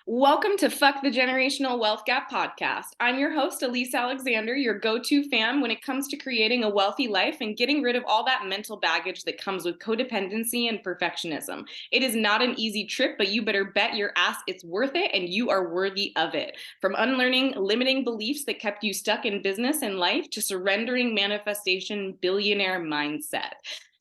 Welcome to Fuck the Generational Wealth Gap podcast. I'm your host, Elise Alexander, your go-to fam when it comes to creating a wealthy life and getting rid of all that mental baggage that comes with codependency and perfectionism. It is not an easy trip, but you better bet your ass it's worth it and you are worthy of it. From unlearning limiting beliefs that kept you stuck in business and life to surrendering manifestation billionaire mindset.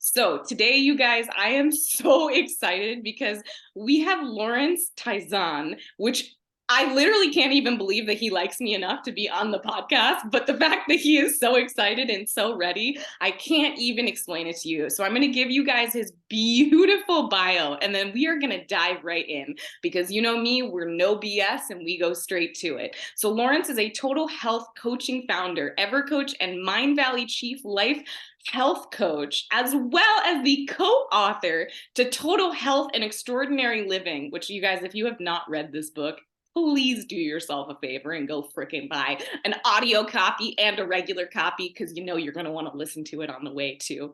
So today, you guys, I am so excited because we have Lawrence Tuazon, which I literally can't even believe that he likes me enough to be on the podcast. But the fact that he is so excited and so ready, I can't even explain it to you. So I'm going to give you guys his beautiful bio, and then we are going to dive right in because you know me, we're no BS and we go straight to it. So Lawrence is a total health coaching founder, EverCoach, and Mindvalley chief life health coach, as well as the co-author to Total Health and Extraordinary Living, which you guys, if you have not read this book, please do yourself a favor and go freaking buy an audio copy and a regular copy because you know you're going to want to listen to it on the way too.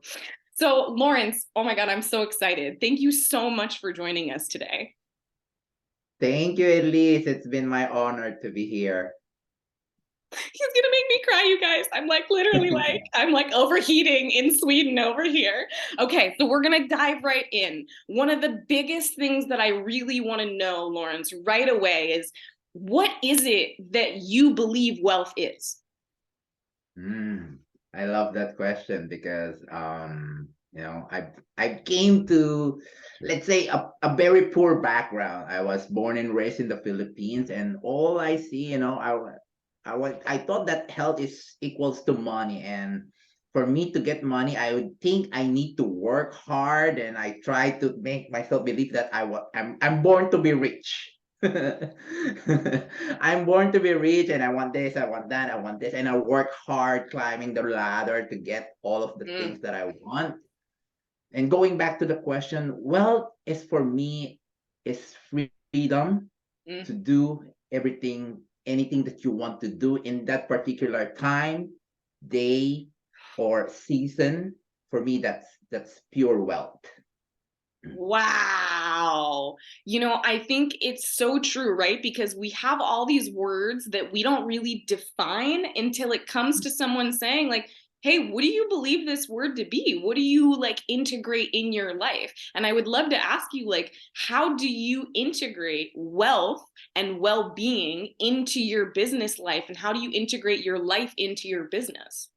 So Lawrence, oh my God, I'm so excited. Thank you so much for joining us today. Thank you, Elise. It's been my honor to be here. He's gonna make me cry, you guys. I'm like literally like I'm like overheating in Sweden over here. Okay, so we're gonna dive right in. One of the biggest things that I really want to know, Lawrence, right away is what is it that you believe wealth is? I love that question because I came to, let's say, a very poor background. I was born and raised in the Philippines, and all I see, I thought that health is equals to money, and for me to get money, I would think I need to work hard, and I try to make myself believe that I'm born to be rich. I'm born to be rich, and I want this, I want that, I want this, and I work hard climbing the ladder to get all of the things that I want. And going back to the question, wealth is for me is freedom to do everything, anything that you want to do in that particular time, day, or season. For me, that's pure wealth. Wow. You know, I think it's so true, right? Because we have all these words that we don't really define until it comes to someone saying, like, hey, what do you believe this word to be? What do you like integrate in your life? And I would love to ask you, like, how do you integrate wealth and well being into your business life? And how do you integrate your life into your business?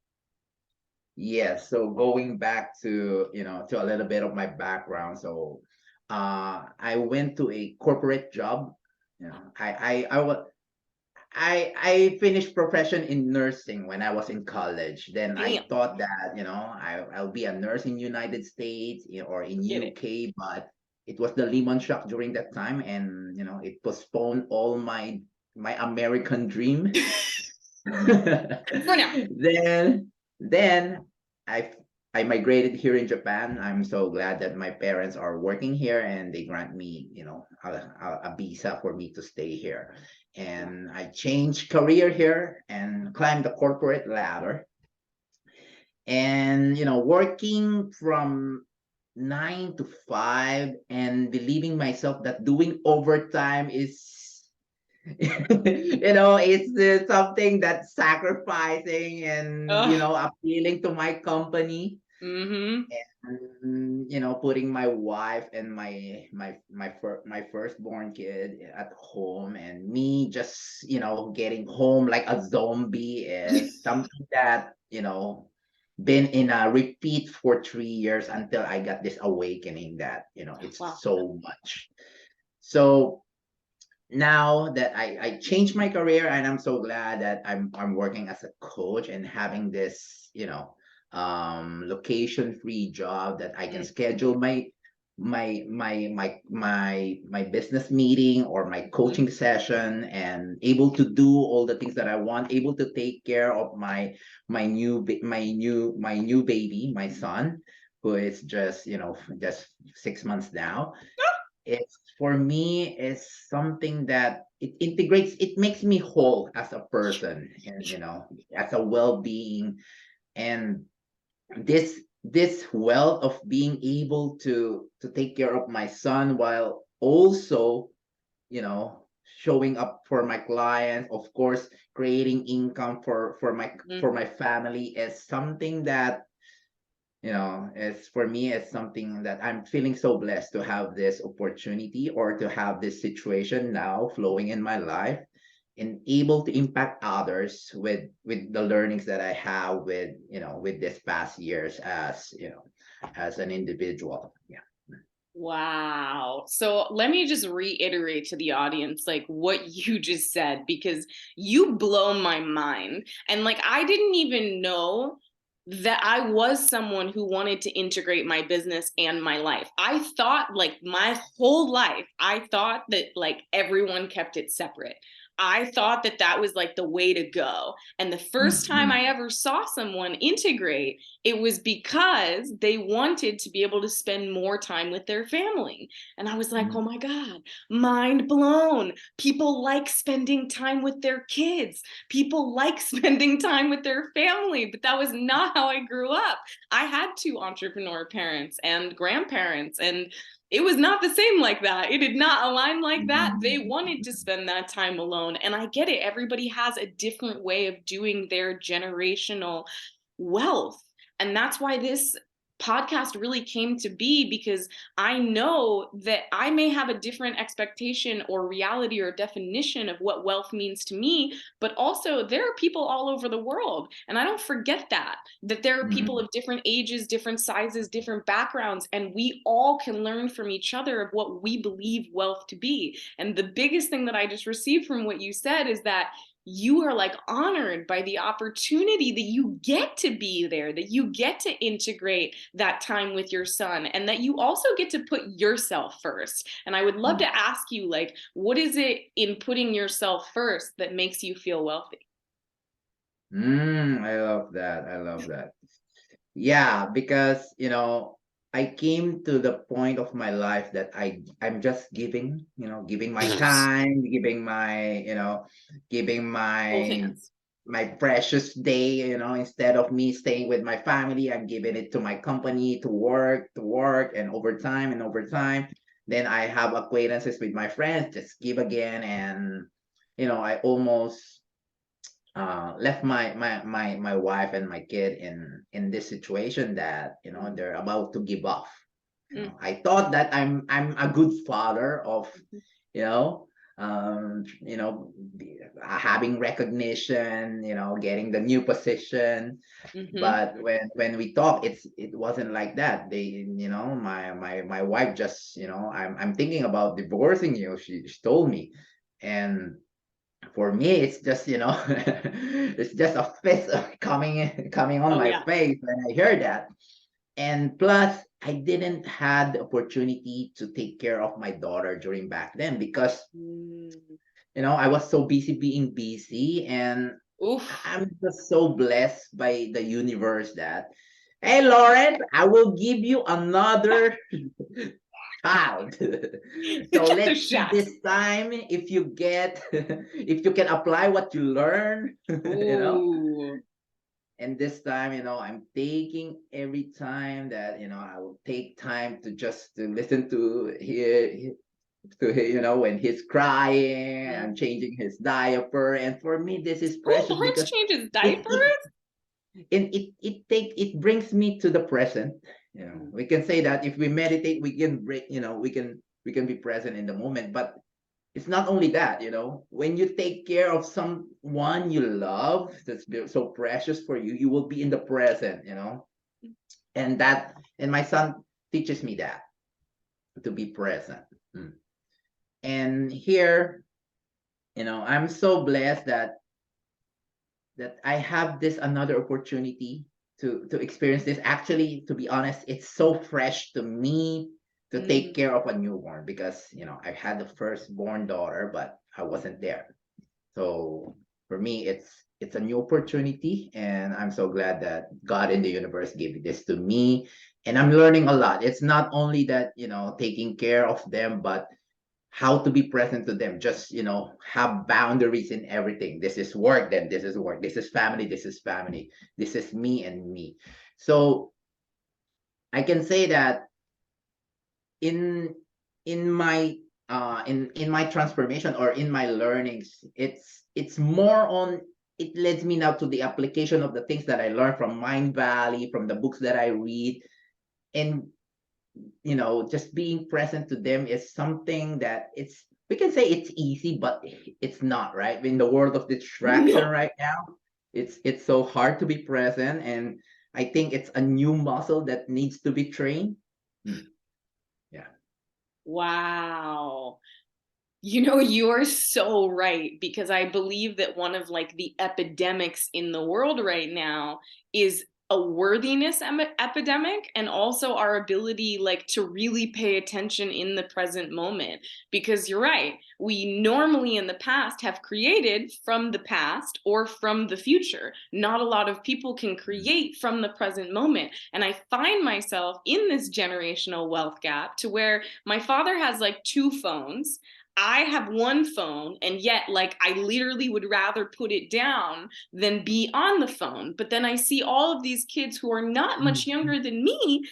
Yes, so going back to, to a little bit of my background. So I went to a corporate job. I finished profession in nursing when I was in college. Then Damn, I thought that, I'll be a nurse in United States or in get it. UK, but it was the Lehman shock during that time, and it postponed all my American dream. For now. then I I migrated here in Japan. I'm so glad that my parents are working here and they grant me, a visa for me to stay here. And I changed career here and climbed the corporate ladder. And working from 9 to 5 and believing myself that doing overtime is it's something that's sacrificing and Ugh. appealing to my company, Mm-hmm. and putting my wife and my firstborn kid at home, and me just getting home like a zombie is something that been in a repeat for 3 years until I got this awakening that it's Wow. so much. So now that I changed my career, and I'm so glad that I'm working as a coach and having this location free job that I can schedule my business meeting or my coaching session, and able to do all the things that I want, able to take care of my new baby, my son, who is just 6 months now. It's for me is something that it integrates, it makes me whole as a person, and as a well-being. And this wealth of being able to take care of my son while also showing up for my clients, of course, creating income for my family is something that, is for me, it's something that I'm feeling so blessed to have this opportunity or to have this situation now flowing in my life and able to impact others with the learnings that I have with this past years as as an individual. Yeah. Wow. So let me just reiterate to the audience like what you just said, because you blow my mind. And like I didn't even know that I was someone who wanted to integrate my business and my life. I thought like my whole life, I thought that like everyone kept it separate. I thought that that was like the way to go. And the first time Mhm. I ever saw someone integrate, it was because they wanted to be able to spend more time with their family. And I was like, oh Mhm. my God, mind blown. People like spending time with their kids. People like spending time with their family, but that was not how I grew up. I had two entrepreneur parents and grandparents, and it was not the same like that. It did not align like that. They wanted to spend that time alone. And I get it. Everybody has a different way of doing their generational wealth. And that's why this podcast really came to be, because I know that I may have a different expectation or reality or definition of what wealth means to me, but also there are people all over the world. And I don't forget that there are people Mhm. of different ages, different sizes, different backgrounds, and we all can learn from each other of what we believe wealth to be. And the biggest thing that I just received from what you said is that you are like honored by the opportunity that you get to be there, that you get to integrate that time with your son, and that you also get to put yourself first. And I would love Mhm. to ask you, like, what is it in putting yourself first that makes you feel wealthy? I love that. I love that. Yeah, because I came to the point of my life that I'm just giving my time, giving my, giving Both my hands. my precious day, instead of me staying with my family, I'm giving it to my company to work, and over time. Then I have acquaintances with my friends, just give again, and I almost left my wife and my kid in this situation that they're about to give off. I thought that I'm a good father of you know having recognition, getting the new position. Mm-hmm. But when we talk, it wasn't like that. My wife just, I'm thinking about divorcing you, she told me. And for me, it's just, it's just a fist coming on Oh my yeah. face when I hear that. And plus, I didn't had the opportunity to take care of my daughter during back then because, Mm. I was so busy being busy. And Oof. I'm just so blessed by the universe that, hey, Lauren, I will give you another child. So Just a let's see shot. this time if you get, if you can apply what you learn, Ooh. And this time, I'm taking every time that, I will take time to just to listen to when he's crying, I'm Mm. changing his diaper. And for me, this is Who precious Lawrence because changes it diapers? it it brings me to the present. Mm. We can say that if we meditate, we can break, we can be present in the moment. But it's not only that, when you take care of someone you love that's so precious for you, you will be in the present. And my son teaches me that, to be present. Mm. And here, I'm so blessed that I have this another opportunity to experience this. Actually, to be honest, it's so fresh to me to take Mm. care of a newborn because I had the firstborn daughter, but I wasn't there. So for me, it's a new opportunity, and I'm so glad that God in the universe gave this to me. And I'm learning a lot. It's not only that taking care of them, but how to be present to them. Just have boundaries in everything. This is work, then this is work. This is family. This is family. This is me and me. So I can say that in in my in my transformation or in my learnings, it's more on, it leads me now to the application of the things that I learned from Mindvalley, from the books that I read. And just being present to them is something that we can say it's easy, but it's not, right? In the world of distraction No. right now, it's so hard to be present, and I think it's a new muscle that needs to be trained. Yeah. Wow. You are so right, because I believe that one of like the epidemics in the world right now is a worthiness epidemic, and also our ability like to really pay attention in the present moment. Because you're right, we normally in the past have created from the past or from the future. Not a lot of people can create from the present moment. And I find myself in this generational wealth gap to where my father has like two phones. I have one phone, and yet like I literally would rather put it down than be on the phone. But then I see all of these kids who are not much younger than me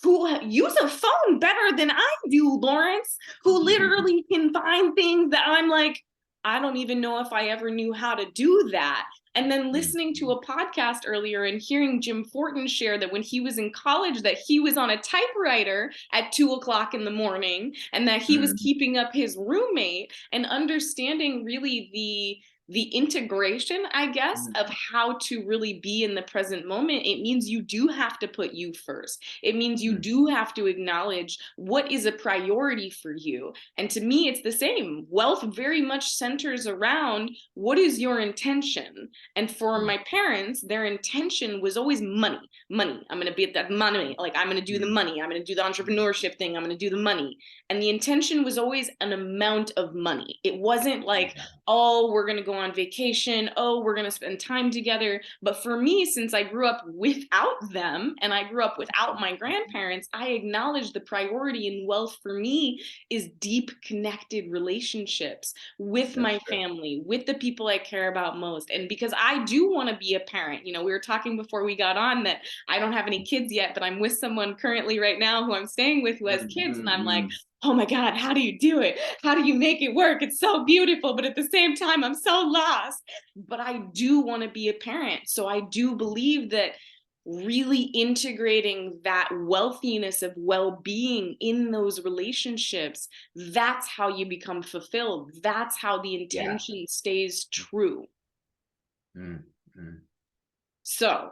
who use a phone better than I do, Lawrence, who literally can find things that I'm like, I don't even know if I ever knew how to do that. And then listening to a podcast earlier and hearing Jim Fortin share that when he was in college, that he was on a typewriter at 2 o'clock in the morning, and that he was keeping up his roommate, and understanding really the integration, I guess, of how to really be in the present moment. It means you do have to put you first. It means you do have to acknowledge what is a priority for you. And to me, it's the same. Wealth very much centers around what is your intention. And for my parents, their intention was always money. Money. I'm going to be at that money. Like, I'm going to do the money. I'm going to do the entrepreneurship thing. I'm going to do the money. And the intention was always an amount of money. It wasn't like, oh, we're going to go on vacation. Oh, we're going to spend time together. But for me, since I grew up without them and I grew up without my grandparents, I acknowledge the priority in wealth for me is deep connected relationships with my family, with the people I care about most. And because I do want to be a parent, we were talking before we got on that I don't have any kids yet, but I'm with someone currently right now who I'm staying with who has kids. And I'm like, oh my God, how do you do it? How do you make it work? It's so beautiful, but at the same time, I'm so lost. But I do want to be a parent. So I do believe that really integrating that wealthiness of well-being in those relationships, that's how you become fulfilled. That's how the intention stays true. So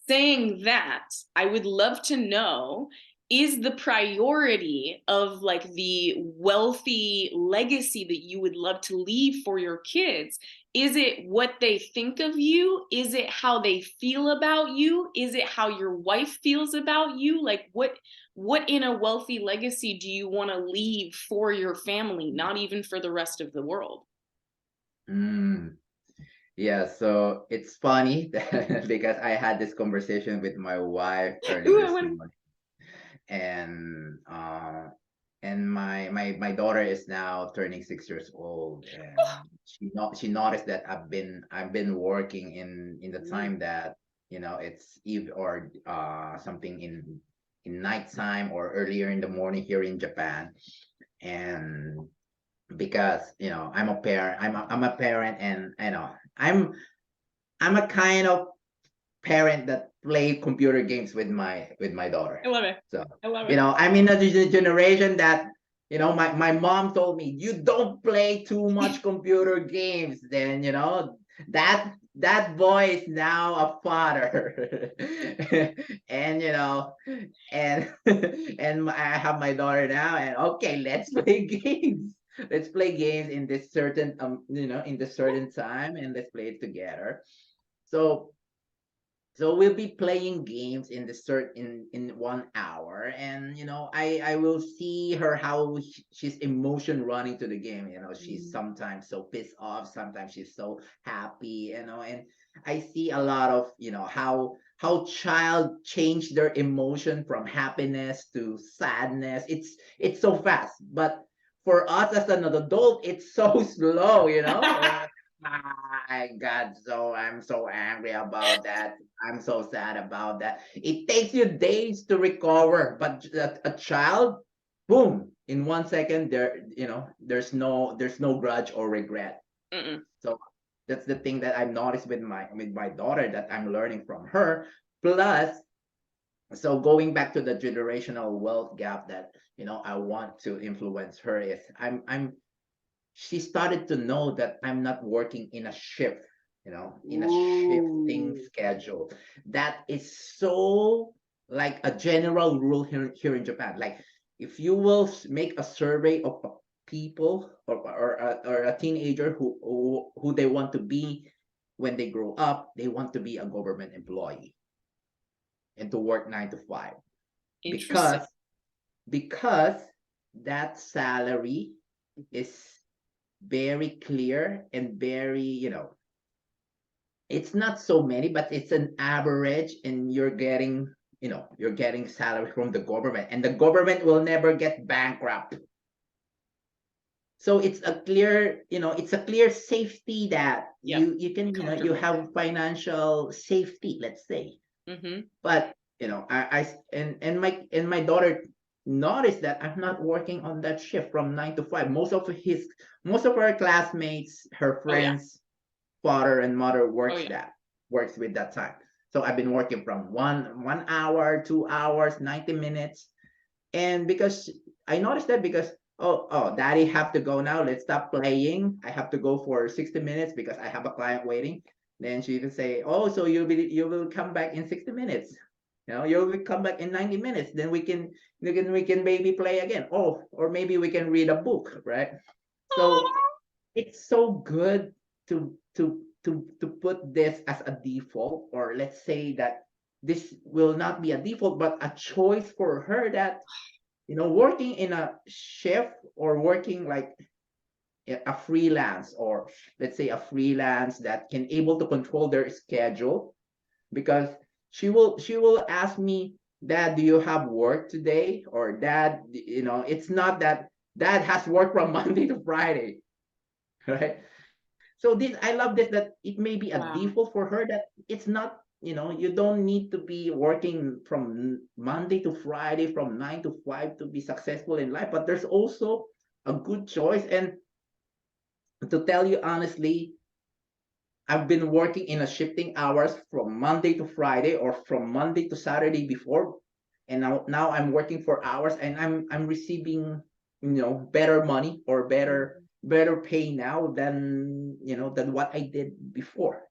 saying that, I would love to know, is the priority of like the wealthy legacy that you would love to leave for your kids, is it what they think of you? Is it how they feel about you? Is it how your wife feels about you? Like what in a wealthy legacy do you want to leave for your family, not even for the rest of the world? Yeah, so it's funny because I had this conversation with my wife early Ooh, this morning, and my daughter is now turning 6 years old, and she noticed that I've been working in the time that it's eve or something in nighttime or earlier in the morning here in Japan. And because I'm a parent, I'm a parent, and I'm a kind of parent that play computer games with my daughter. I love it. So I love it. I'm in a generation that my mom told me, you don't play too much computer games. Then that boy is now a father. And and and I have my daughter now, and okay, let's play games. Let's play games in this certain in this certain time, and let's play it together. So we'll be playing games in the in 1 hour, and I will see her how she's emotion running to the game. She's sometimes so pissed off, sometimes she's so happy, and I see a lot of how child change their emotion from happiness to sadness. It's so fast, but for us as an adult, it's so slow. I'm so angry about that. I'm so sad about that. It takes you days to recover, but a child, boom, in 1 second, there's no grudge or regret. Mm-mm. So that's the thing that I've noticed with my daughter that I'm learning from her. Plus, so going back to the generational wealth gap that I want to influence her is she started to know that I'm not working in a shift, in a shifting Ooh. schedule. That is so like a general rule here in Japan. Like if you will make a survey of people or a teenager who they want to be when they grow up, they want to be a government employee and to work 9 to 5 Interesting. because because that salary is very clear and very, it's not so many, but it's an average, and you're getting salary from the government, and the government will never get bankrupt. So it's a clear safety that Yep. you can, you Comfortable. have financial safety, let's say. Mm-hmm. But and my daughter noticed that I'm not working on that shift from 9 to 5. Most of her classmates, her Oh yeah. friends, father and mother Oh yeah. works with that time. So I've been working from 1 hour, 2 hours, 90 minutes. And because I noticed that because daddy have to go now. Let's stop playing. I have to go for 60 minutes because I have a client waiting. Then she will say, oh, so you will come back in 60 minutes. You will come back in 90 minutes. Then we can maybe play again. Oh, or maybe we can read a book, right? So it's so good to put this as a default, or let's say that this will not be a default but a choice for her, that working in a shift or working like a freelance, or let's say a freelance that can able to control their schedule, because she will ask me, dad, do you have work today? Or dad, it's not that dad has work from Monday to Friday, right? So this, I love this, that it may be a Wow. default for her, that it's not, you don't need to be working from Monday to Friday from 9 to 5 to be successful in life. But there's also a good choice. And to tell you honestly, I've been working in a shifting hours from Monday to Friday or from Monday to Saturday before, and now I'm working for hours, and I'm receiving better money or better pay now than what I did before.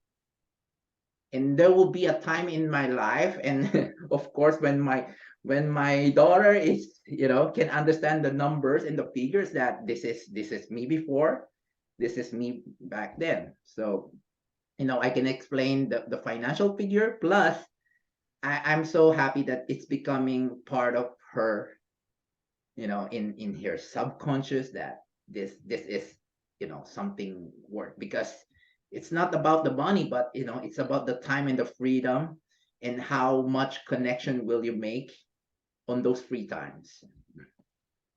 And there will be a time in my life, and of course when my daughter is can understand the numbers and the figures, that this is me before, this is me back then. So I can explain the financial figure. Plus, I'm so happy that it's becoming part of her, in her subconscious, that this is, something worth, because it's not about the money, but it's about the time and the freedom, and how much connection will you make on those free times.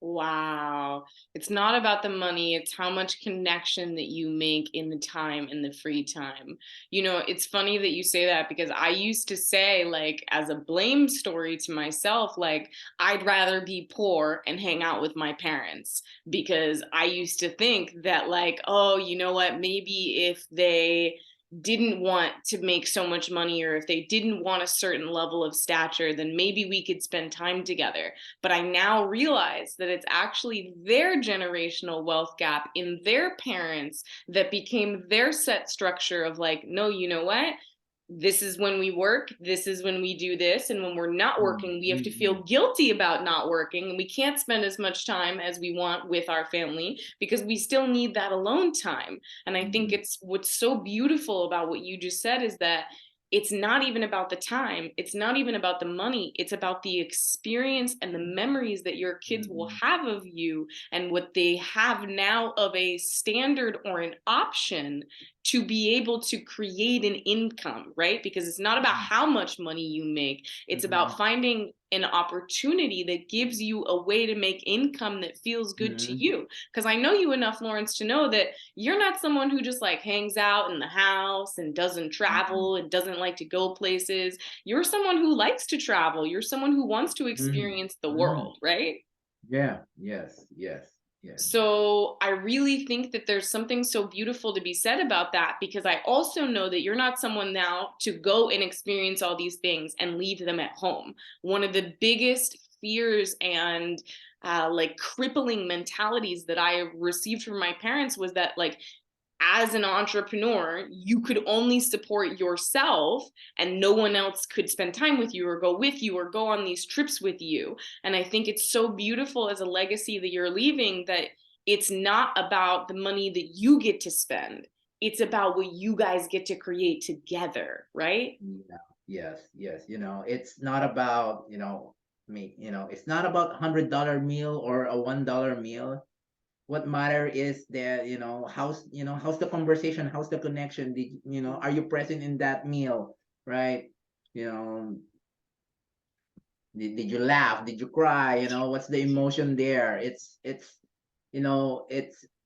Wow. It's not about the money, it's how much connection that you make in the time, in the free time. It's funny that you say that, because I used to say, like, as a blame story to myself, like, I'd rather be poor and hang out with my parents, because I used to think that, like, oh, you know what, maybe if they didn't want to make so much money, or if they didn't want a certain level of stature, then maybe we could spend time together. But I now realize that it's actually their generational wealth gap in their parents that became their set structure of, like, no, you know what? This is when we work, this is when we do this, and when we're not working, we have to feel Mm-hmm. guilty about not working, and we can't spend as much time as we want with our family because we still need that alone time. And I think Mm-hmm. it's what's so beautiful about what you just said is that it's not even about the time, it's not even about the money, it's about the experience and the memories that your kids will Mm-hmm. have of you, and what they have now of a standard or an option to be able to create an income, right? Because it's not about how much money you make, it's Mm-hmm. about finding an opportunity that gives you a way to make income that feels good to Mm-hmm. you. Because I know you enough, Lawrence, to know that you're not someone who just, like, hangs out in the house and doesn't travel and doesn't like to go places. You're someone who likes to travel. You're someone who wants to Mm-hmm. experience the Mm-hmm. world, right? Yeah. Yes. Yes. Yes. So I really think that there's something so beautiful to be said about that, because I also know that you're not someone now to go and experience all these things and leave them at home. One of the biggest fears and like crippling mentalities that I received from my parents was that, like, as an entrepreneur, you could only support yourself and no one else could spend time with you or go with you or go on these trips with you. And I think it's so beautiful as a legacy that you're leaving, that it's not about the money that you get to spend. It's about what you guys get to create together, right? Yeah. Yes. Yes. It's not about, me, it's not about $100 meal or a $1 meal. What matter is that, how's the conversation, how's the connection, are you present in that meal, right? you know did you laugh, did you cry, what's the emotion there? It's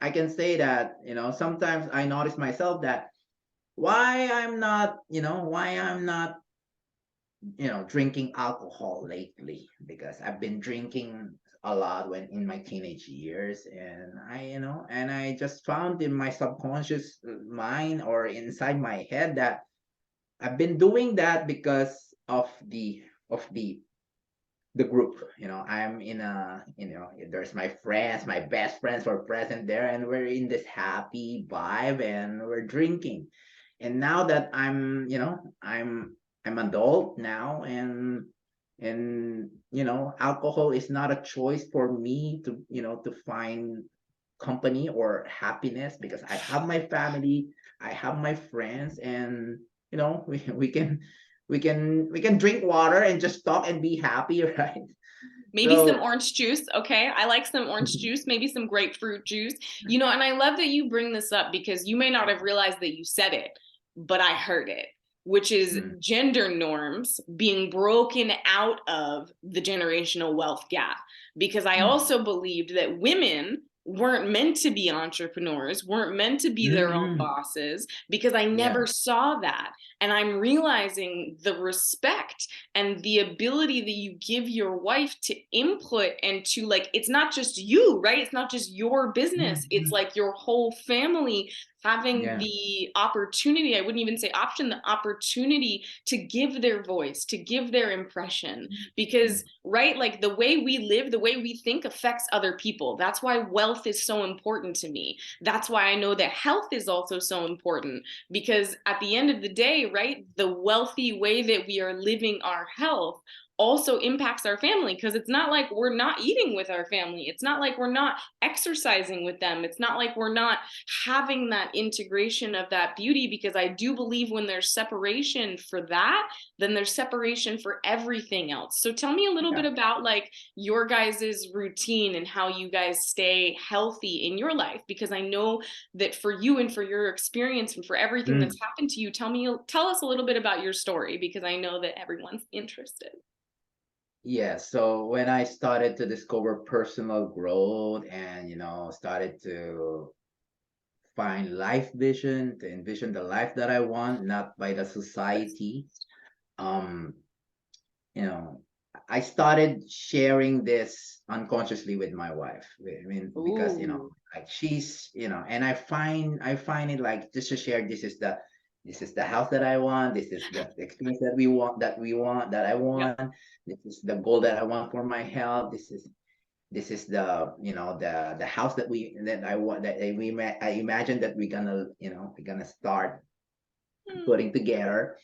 I can say that, sometimes I notice myself that why I'm not drinking alcohol lately, because I've been drinking a lot when in my teenage years, and I just found in my subconscious mind or inside my head that I've been doing that because of the group. I'm in a, there's my friends, my best friends were present there, and we're in this happy vibe and we're drinking. And now that I'm adult now, and alcohol is not a choice for me to find company or happiness, because I have my family, I have my friends, and we can drink water and just talk and be happy, right? Maybe some So orange juice. Okay. I like some orange juice, maybe some grapefruit juice. And I love that you bring this up, because you may not have realized that you said it, but I heard it, which is mm, gender norms being broken out of the generational wealth gap. Because I mm, also believed that women weren't meant to be entrepreneurs, weren't meant to be their own mm, bosses, because I yeah, never saw that. And I'm realizing the respect and the ability that you give your wife to input and to, like, it's not just you, right? It's not just your business, it's mm, like your whole family having yeah, the opportunity, I wouldn't even say option, the opportunity to give their voice, to give their impression. mm, Because, right, like, the way we live, the way we think affects other people. That's why wealth is so important to me. That's why I know that health is also so important, because at the end of the day, right, the wealthy way that we are living our health also impacts our family, because it's not like we're not eating with our family, it's not like we're not exercising with them, it's not like we're not having that integration of that beauty. Because I do believe when there's separation for that, then there's separation for everything else. So tell me a little yeah, bit about, like, your guys's routine and how you guys stay healthy in your life, because I know that for you and for your experience and for everything that's mm. happened to you, tell us a little bit about your story, because I know that everyone's interested. Yeah. So when I started to discover personal growth and started to find life vision, to envision the life that I want, not by the society, um you know I started sharing this unconsciously with my wife. I mean, because Ooh. like she's, and I find it like just to share, this is the house that I want, this is the experience that I Yep. want, this is the goal that I want for my health, this is the house that I want, that I imagine that we're gonna start Hmm. putting together.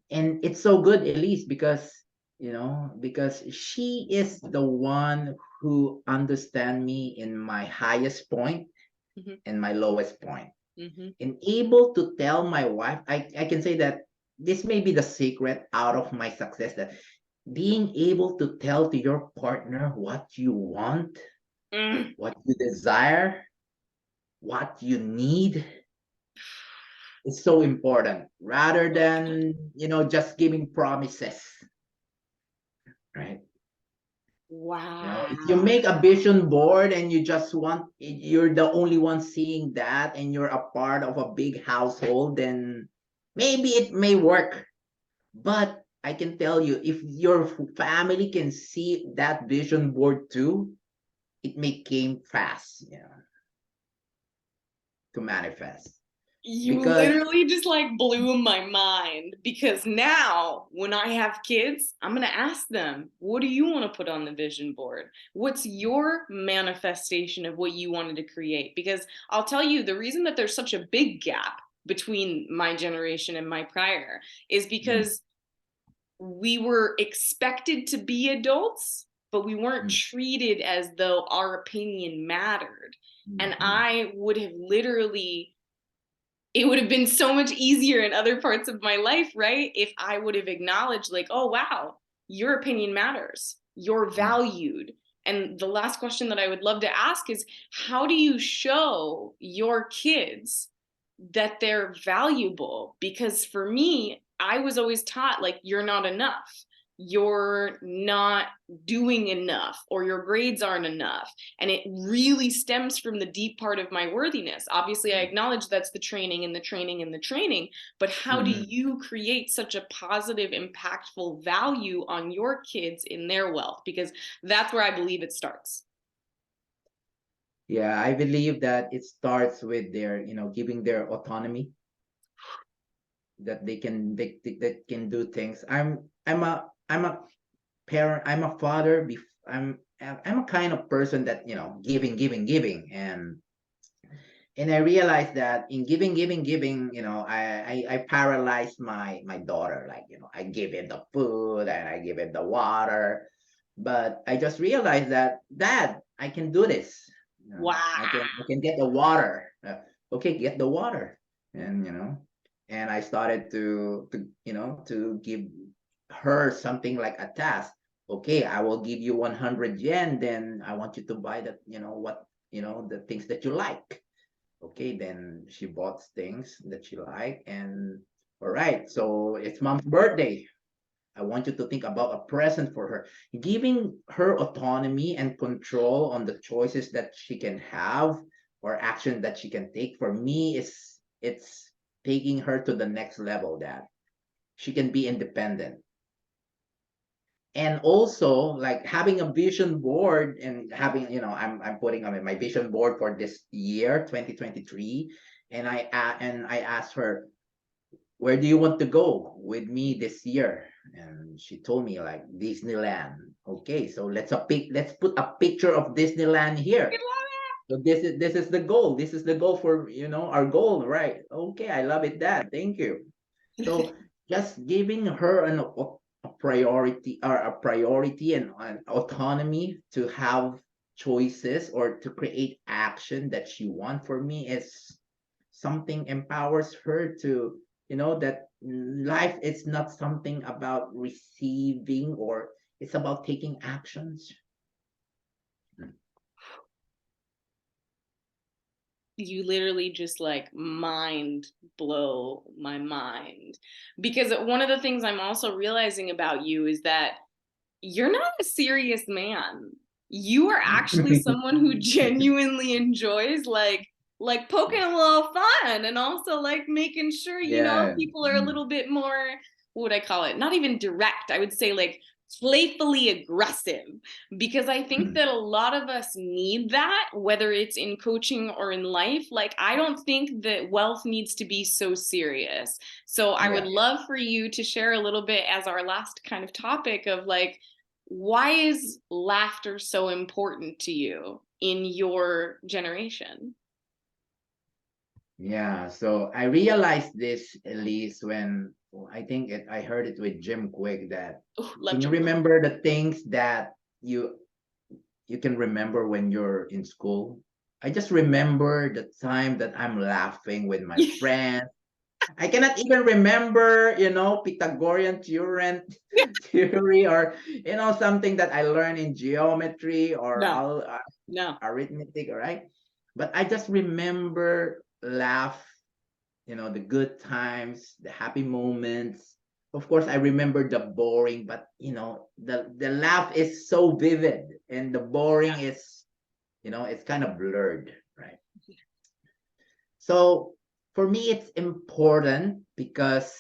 And it's so good, Elise, because she is the one who understand me in my highest point Mhm. and my lowest point, Mhm. and able to tell my wife. I can say that this may be the secret out of my success, that being able to tell to your partner what you want, Mm. what you desire, what you need, is so important, rather than just giving promises, right? If you Wow. make a vision board and you're the only one seeing that, and you're a part of a big household, then maybe it may work. But I can tell you, if your family can see that vision board too, may came fast, to manifest. You Because literally just like blew my mind, because now when I have kids, I'm going to ask them, what do you want to put on the vision board? What's your manifestation of what you wanted to create? Because I'll tell you, the reason that there's such a big gap between my generation and my prior is because we were expected to be adults, but we weren't treated as though our opinion mattered. And I would have literally, it would have been so much easier in other parts of my life, right? If I would have acknowledged, like, oh, wow, your opinion matters, you're valued. And the last question that I would love to ask is, how do you show your kids that they're valuable? Because for me, I was always taught, like, you're not enough, you're not doing enough, or your grades aren't enough. And it really stems from the deep part of my worthiness. Obviously, I acknowledge that's the training and the training and the training, but how do you create such a positive, impactful value on your kids in their wealth? Because that's where I believe it starts. Yeah, I believe that it starts with their, giving their autonomy, that they can do things. I'm a parent. I'm a father. I'm a kind of person that, giving, and I realized that in giving, I paralyzed my daughter. Like, I give him the food and I give him the water, but I just realized that, Dad, I can do this. Wow. I can get the water. Okay, get the water, and and I started to give her something like a task. Okay, I will give you 100 yen. Then I want you to buy that. The things that you like. Okay, then she bought things that she liked, and all right, so it's mom's birthday. I want you to think about a present for her, giving her autonomy and control on the choices that she can have or action that she can take. For me, it's taking her to the next level, that she can be independent. And also, like, having a vision board, and having, I'm putting on my vision board for this year 2023, and I asked her, where do you want to go with me this year? And she told me, like, Disneyland. Okay, so let's put a picture of Disneyland here. So this is the goal. This is the goal for, our goal, right? Okay, I love it, Dad. Thank you. So just giving her a priority and an autonomy to have choices or to create action that she wants, for me, is something empowers her to, that life is not something about receiving, or it's about taking actions. You literally just like mind blow my mind, because one of the things I'm also realizing about you is that you're not a serious man. You are actually someone who genuinely enjoys like poking a little fun, and also like making sure, Yeah. people are a little bit more, what would I call it? Not even direct. I would say like playfully aggressive, because I think that a lot of us need that, whether it's in coaching or in life. Like, I don't think that wealth needs to be so serious. So I would love for you to share a little bit as our last kind of topic of like, why is laughter so important to you in your generation? Yeah, so I realized this, Elise, when I think I heard it with Jim Quick, that Ooh, love can you Jim Quick. remember the things that you can remember when you're in school? I just remember the time that I'm laughing with my friends. I cannot even remember, Pythagorean theory, or, something that I learned in geometry or No, all no. arithmetic, all right? But I just remember laugh, the good times, the happy moments. Of course, I remember the boring, but, the laugh is so vivid, and the boring is, it's kind of blurred, right? So for me, it's important because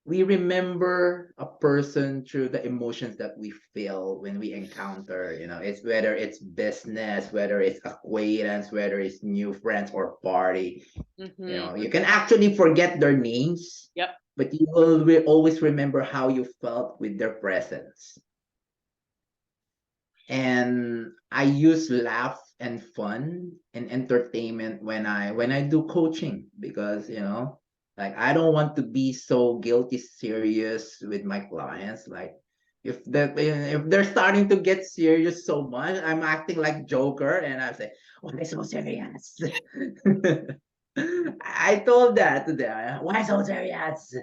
we remember a person through the emotions that we feel when we encounter, it's whether it's business, whether it's acquaintance, whether it's new friends or party. You can actually forget their names. Yep. But you will always remember how you felt with their presence. And I use laugh and fun and entertainment when I do coaching, because like, I don't want to be so guilty serious with my clients. Like, if they're starting to get serious so much, I'm acting like Joker, and I say, why so serious? I told that to them. Why so serious?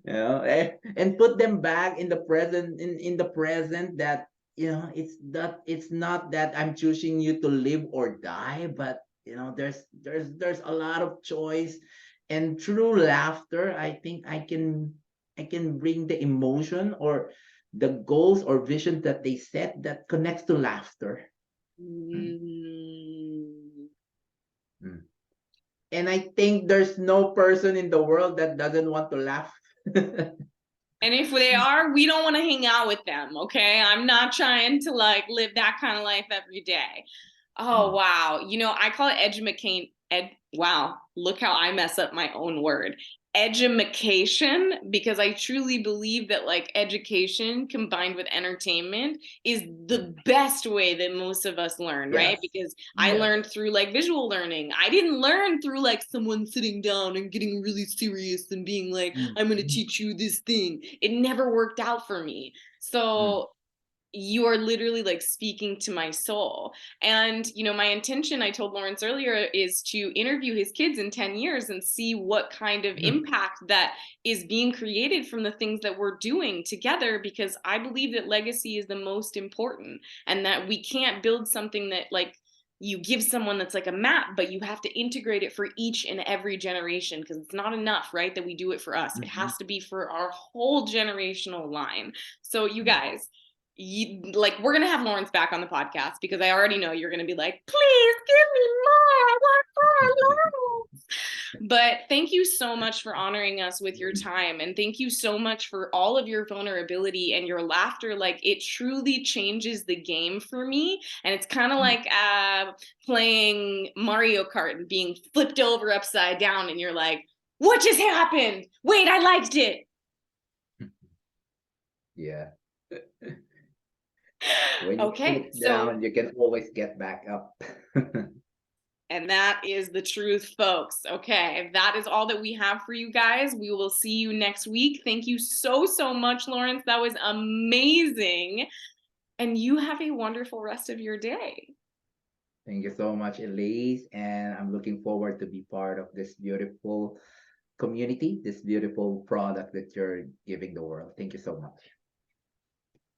And put them back in the present, in the present, that it's not that I'm choosing you to live or die, but there's a lot of choice. And through laughter, I think I can bring the emotion or the goals or vision that they set that connects to laughter. And I think there's no person in the world that doesn't want to laugh. And if they are, we don't want to hang out with them, okay? I'm not trying to like live that kind of life every day. Oh, wow. I call it wow, look how I mess up my own word. Edumacation, because I truly believe that like education combined with entertainment is the best way that most of us learn, right? Because I learned through like visual learning. I didn't learn through like someone sitting down and getting really serious and being like, I'm going to teach you this thing. It never worked out for me. So you are literally like speaking to my soul. And, my intention, I told Lawrence earlier, is to interview his kids in 10 years and see what kind of impact that is being created from the things that we're doing together, because I believe that legacy is the most important, and that we can't build something that like you give someone that's like a map, but you have to integrate it for each and every generation, because it's not enough, right, that we do it for us. It has to be for our whole generational line. So you guys, we're gonna have Lawrence back on the podcast, because I already know you're gonna be like, please give me more, I want more, Lawrence. But thank you so much for honoring us with your time, and thank you so much for all of your vulnerability and your laughter. Like, it truly changes the game for me, and it's kind of like playing Mario Kart and being flipped over upside down, and you're like, what just happened? Wait, I liked it. Yeah. When you sit down, you can always get back up. And that is the truth, folks. Okay, that is all that we have for you guys. We will see you next week. Thank you so, so much, Lawrence. That was amazing. And you have a wonderful rest of your day. Thank you so much, Elise. And I'm looking forward to be part of this beautiful community, this beautiful product that you're giving the world. Thank you so much.